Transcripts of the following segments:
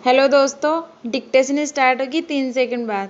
Hello दोस्तों, dictation start होगी 3 second बाद।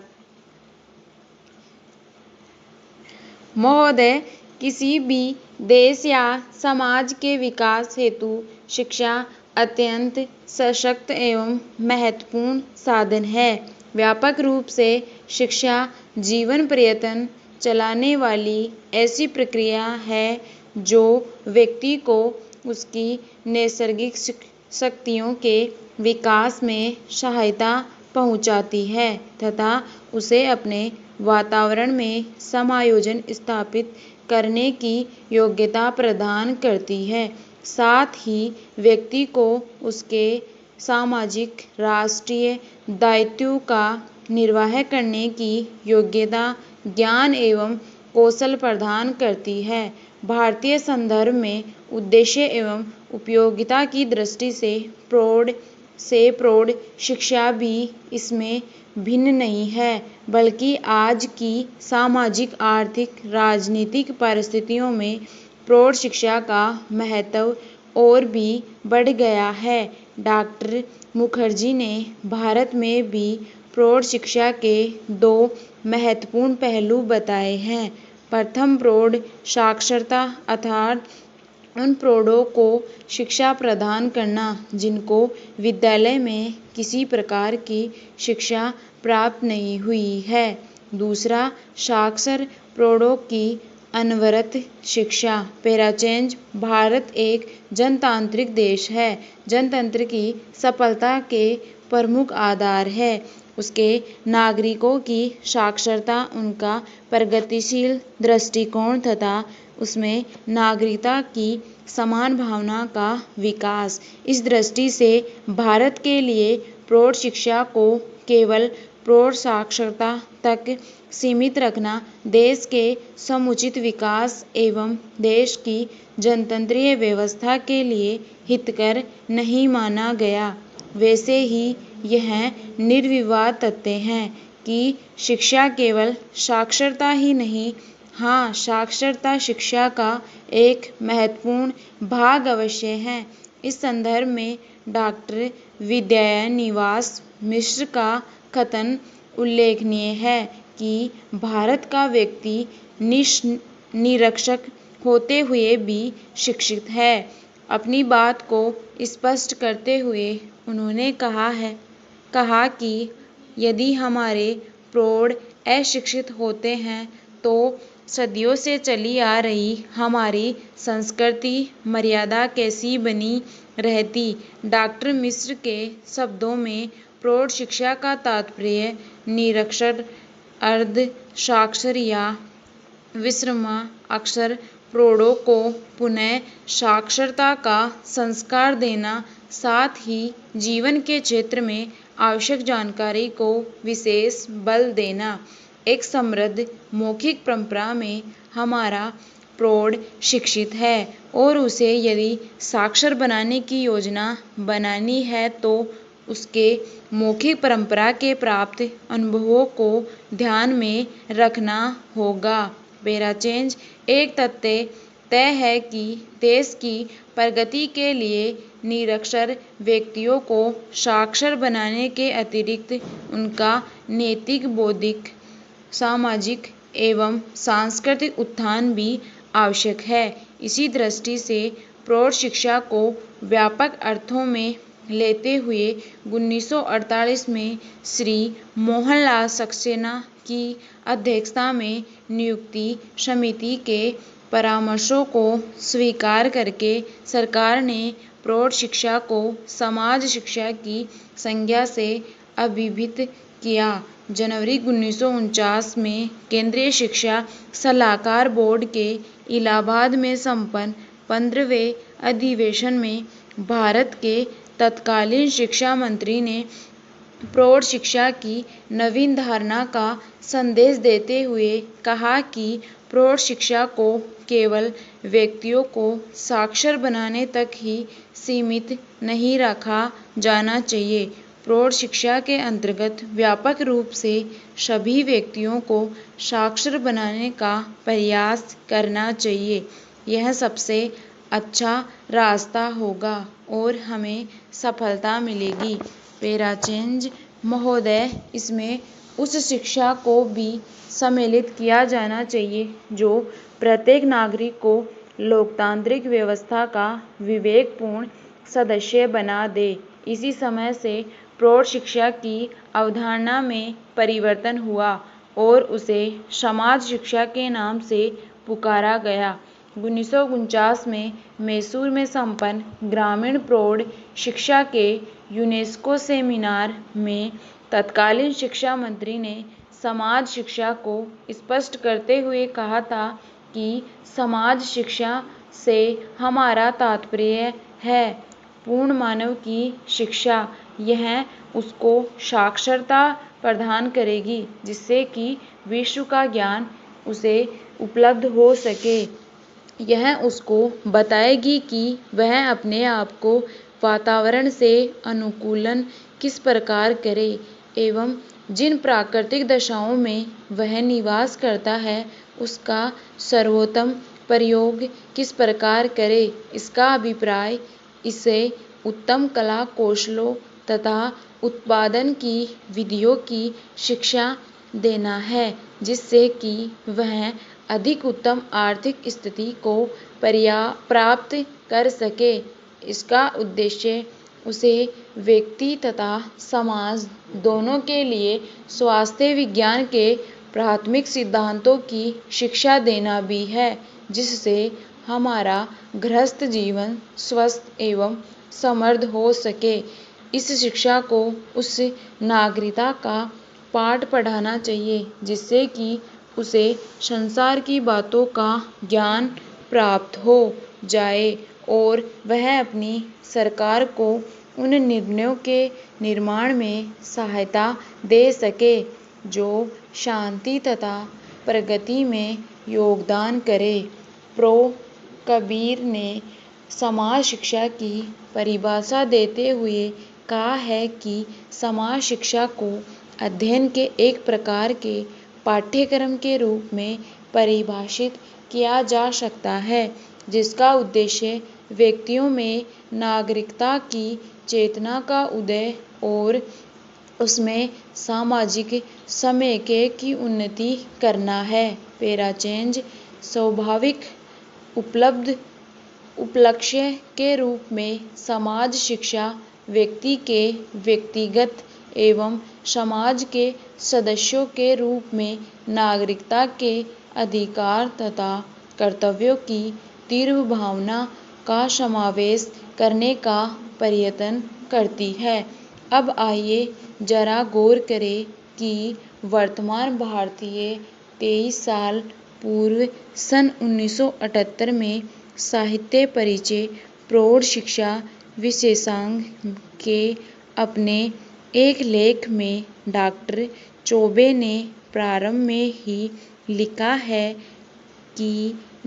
महोदय, किसी भी देश या समाज के विकास हेतु शिक्षा अत्यंत सशक्त एवं महत्वपूर्ण साधन है। व्यापक रूप से शिक्षा जीवन पर्यटन चलाने वाली ऐसी प्रक्रिया है जो व्यक्ति को उसकी नैसर्गिक शक्तियों के विकास में सहायता पहुंचाती है तथा उसे अपने वातावरण में समायोजन स्थापित करने की योग्यता प्रदान करती है। साथ ही व्यक्ति को उसके सामाजिक राष्ट्रीय दायित्वों का निर्वाह करने की योग्यता, ज्ञान एवं कौशल प्रदान करती है। भारतीय संदर्भ में उद्देश्य एवं उपयोगिता की दृष्टि से प्रौढ़ शिक्षा भी इसमें भिन्न नहीं है, बल्कि आज की सामाजिक, आर्थिक, राजनीतिक परिस्थितियों में प्रौढ़ शिक्षा का महत्व और भी बढ़ गया है। डॉक्टर मुखर्जी ने भारत में भी प्रौढ़ शिक्षा के 2 महत्वपूर्ण पहलू बताए हैं। प्रथम, प्रौढ़ साक्षरता अर्थात उन प्रौढ़ों को शिक्षा प्रदान करना जिनको विद्यालय में किसी प्रकार की शिक्षा प्राप्त नहीं हुई है। दूसरा, साक्षर प्रौढ़ों की अनवरत शिक्षा। पैराचेंज भारत एक जनतांत्रिक देश है। जनतंत्र की सफलता के प्रमुख आधार है उसके नागरिकों की साक्षरता, उनका प्रगतिशील दृष्टिकोण तथा उसमें नागरिकता की समान भावना का विकास। इस दृष्टि से भारत के लिए प्रौढ़ शिक्षा को केवल प्रौढ़ साक्षरता तक सीमित रखना देश के समुचित विकास एवं देश की जनतंत्रीय व्यवस्था के लिए हितकर नहीं माना गया। वैसे ही यह निर्विवाद तथ्य है कि शिक्षा केवल साक्षरता ही नहीं, साक्षरता शिक्षा का एक महत्वपूर्ण भाग अवश्य है। इस संदर्भ में डॉक्टर विद्यानिवास मिश्र का कथन उल्लेखनीय है कि भारत का व्यक्ति निरक्षर होते हुए भी शिक्षित है। अपनी बात को स्पष्ट करते हुए उन्होंने कहा कि यदि हमारे प्रौढ़ अशिक्षित होते हैं तो सदियों से चली आ रही हमारी संस्कृति मर्यादा कैसी बनी रहती। डॉक्टर मिश्र के शब्दों में प्रौढ़ शिक्षा का तात्पर्य निरक्षर, अर्ध साक्षर या विषमाक्षर प्रौढ़ों को पुनः साक्षरता का संस्कार देना, साथ ही जीवन के क्षेत्र में आवश्यक जानकारी को विशेष बल देना। एक समृद्ध मौखिक परंपरा में हमारा प्रौढ़ शिक्षित है और उसे यदि साक्षर बनाने की योजना बनानी है तो उसके मौखिक परंपरा के प्राप्त अनुभवों को ध्यान में रखना होगा। पैराचेंज एक तथ्य तय है कि देश की प्रगति के लिए निरक्षर व्यक्तियों को साक्षर बनाने के अतिरिक्त उनका नैतिक, बौद्धिक, सामाजिक एवं सांस्कृतिक उत्थान भी आवश्यक है। इसी दृष्टि से प्रौढ़ शिक्षा को व्यापक अर्थों में लेते हुए 1948 में श्री मोहनलाल सक्सेना की अध्यक्षता में नियुक्त समिति के परामर्शों को स्वीकार करके सरकार ने प्रौढ़ शिक्षा को समाज शिक्षा की संज्ञा से अभिहित किया। जनवरी 1949 में केंद्रीय शिक्षा सलाहकार बोर्ड के इलाहाबाद में संपन्न 15वें अधिवेशन में भारत के तत्कालीन शिक्षा मंत्री ने प्रौढ़ शिक्षा की नवीन धारणा का संदेश देते हुए कहा कि प्रौढ़ शिक्षा को केवल व्यक्तियों को साक्षर बनाने तक ही सीमित नहीं रखा जाना चाहिए। प्रौढ़ शिक्षा के अंतर्गत व्यापक रूप से सभी व्यक्तियों को साक्षर बनाने का प्रयास करना चाहिए। यह सबसे अच्छा रास्ता होगा। और हमें सफलता मिलेगी। पेराचेंज महोदय, इसमें उस शिक्षा को भी सम्मिलित किया जाना चाहिए जो प्रत्येक नागरिक को लोकतांत्रिक व्यवस्था का विवेकपूर्ण सदस्य बना दे। इसी समय से प्रौढ़ शिक्षा की अवधारणा में परिवर्तन हुआ और उसे समाज शिक्षा के नाम से पुकारा गया। 1949 में मैसूर में संपन्न ग्रामीण प्रौढ़ शिक्षा के यूनेस्को सेमिनार में तत्कालीन शिक्षा मंत्री ने समाज शिक्षा को स्पष्ट करते हुए कहा था कि समाज शिक्षा से हमारा तात्पर्य है पूर्ण मानव की शिक्षा। यह उसको साक्षरता प्रदान करेगी जिससे कि विश्व का ज्ञान उसे उपलब्ध हो सके। यह उसको बताएगी कि वह अपने आप को वातावरण से अनुकूलन किस प्रकार करे एवं जिन प्राकृतिक दशाओं में वह निवास करता है उसका सर्वोत्तम प्रयोग किस प्रकार करे। इसका अभिप्राय इसे उत्तम कला कौशलों तथा उत्पादन की विधियों की शिक्षा देना है जिससे कि वह अधिक उत्तम आर्थिक स्थिति को प्राप्त कर सके। इसका उद्देश्य उसे व्यक्ति तथा समाज दोनों के लिए स्वास्थ्य विज्ञान के प्राथमिक सिद्धांतों की शिक्षा देना भी है जिससे हमारा गृहस्थ जीवन स्वस्थ एवं समृद्ध हो सके। इस शिक्षा को उस नागरिकता का पाठ पढ़ाना चाहिए जिससे कि उसे संसार की बातों का ज्ञान प्राप्त हो जाए और वह अपनी सरकार को उन निर्णयों के निर्माण में सहायता दे सके जो शांति तथा प्रगति में योगदान करे। प्रो कबीर ने समाज शिक्षा की परिभाषा देते हुए कहा है कि समाज शिक्षा को अध्ययन के एक प्रकार के पाठ्यक्रम के रूप में परिभाषित किया जा सकता है जिसका उद्देश्य व्यक्तियों में नागरिकता की चेतना का उदय और उसमें सामाजिक समैक्य की उन्नति करना है। पेराचेंज स्वाभाविक उपलक्ष्य के रूप में समाज शिक्षा व्यक्ति के व्यक्तिगत एवं समाज के सदस्यों के रूप में नागरिकता के अधिकार तथा कर्तव्यों की तीव्र भावना का समावेश करने का प्रयत्न करती है। अब आइए जरा गौर करें कि वर्तमान भारतीय 23 साल पूर्व सन 1978 में साहित्य परिचय प्रौढ़ शिक्षा विशेषांक के अपने एक लेख में डॉक्टर चौबे ने प्रारंभ में ही लिखा है कि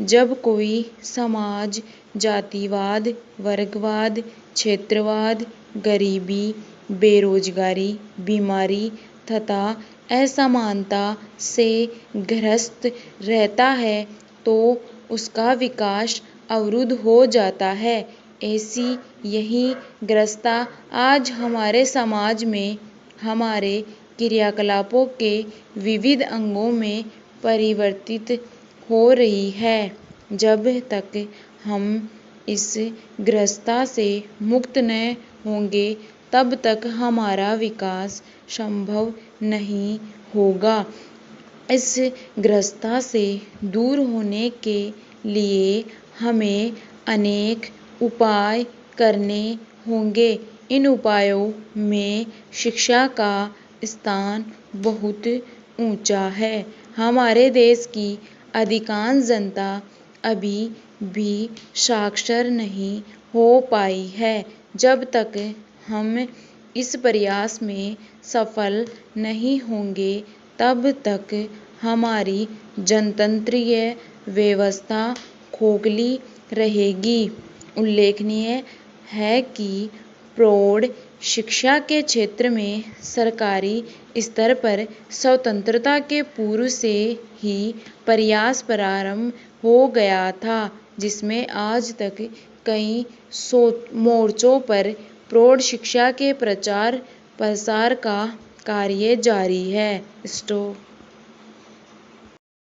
जब कोई समाज जातिवाद, वर्गवाद, क्षेत्रवाद, गरीबी, बेरोजगारी, बीमारी तथा असमानता से ग्रस्त रहता है तो उसका विकास अवरुद्ध हो जाता है। ऐसी यही ग्रस्तता आज हमारे समाज में हमारे क्रियाकलापों के विविध अंगों में परिवर्तित हो रही है। जब तक हम इस ग्रस्तता से मुक्त न होंगे तब तक हमारा विकास संभव नहीं होगा। इस ग्रस्तता से दूर होने के लिए हमें अनेक उपाय करने होंगे। इन उपायों में शिक्षा का स्थान बहुत ऊंचा है। हमारे देश की अधिकांश जनता अभी भी साक्षर नहीं हो पाई है। जब तक हम इस प्रयास में सफल नहीं होंगे तब तक हमारी जनतंत्रीय व्यवस्था खोखली रहेगी। उल्लेखनीय है कि प्रौढ़ शिक्षा के क्षेत्र में सरकारी स्तर पर स्वतंत्रता के पूर्व से ही प्रयास प्रारंभ हो गया था जिसमें आज तक कई मोर्चों पर प्रौढ़ शिक्षा के प्रचार प्रसार का कार्य जारी है।